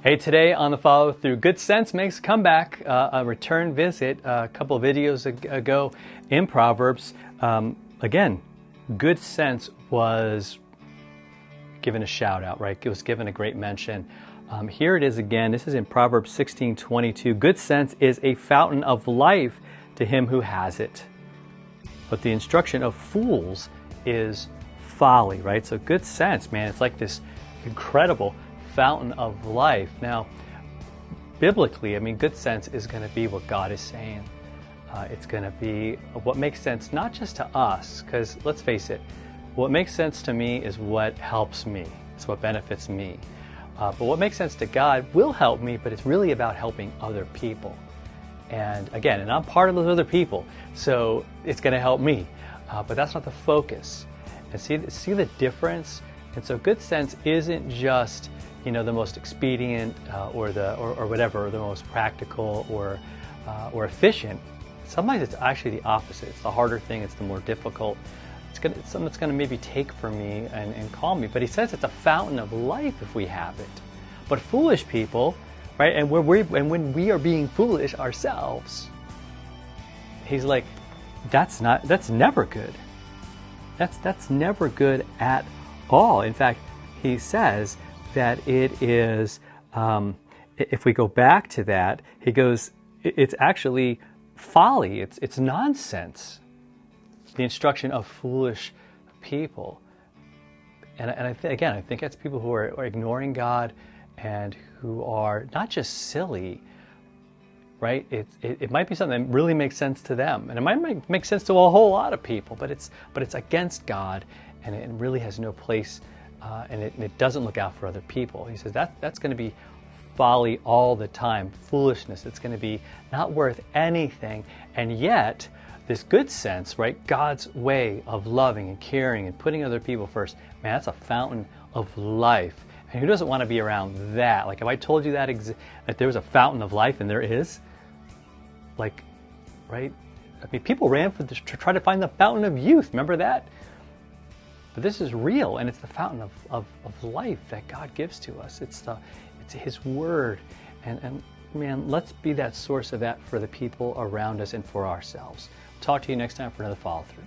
Hey, today on the follow through, good sense makes a comeback, a return visit a couple of videos ago in Proverbs. Again, good sense was given a shout out, right? It was given a great mention. Here it is again. This is in Proverbs 16:22. Good sense is a fountain of life to him who has it, but the instruction of fools is folly, right? So good sense, man, it's like this incredible fountain of life. Now, biblically, I mean, good sense is going to be what God is saying. It's going to be what makes sense not just to us, because let's face it, what makes sense to me is what helps me. It's what benefits me. But what makes sense to God will help me, but it's really about helping other people. And again, and I'm part of those other people, so it's going to help me. But that's not the focus. And see the difference? And so good sense isn't just, you know, the most expedient or whatever, or the most practical or efficient. Sometimes it's actually the opposite. It's the harder thing. It's the more difficult. It's something that's going to maybe take from me and calm me. But he says it's a fountain of life if we have it. But foolish people, right? And when we are being foolish ourselves, he's like, that's never good. That's never good at all. In fact, he says that it is, if we go back to that, he goes, it's actually folly, it's nonsense, the instruction of foolish people. And I think that's people who are ignoring God and who are not just silly, right? It might be something that really makes sense to them, and it might make sense to a whole lot of people, but it's against God, and it really has no place. And it doesn't look out for other people. He says that's going to be folly all the time, foolishness. It's going to be not worth anything. And yet, this good sense, right? God's way of loving and caring and putting other people first, man, that's a fountain of life. And who doesn't want to be around that? Like, if I told you that there was a fountain of life, and there is, like, right? I mean, people ran to try to find the fountain of youth. Remember that? But this is real, and it's the fountain of life that God gives to us. It's His Word, and man, let's be that source of that for the people around us and for ourselves. Talk to you next time for another follow through.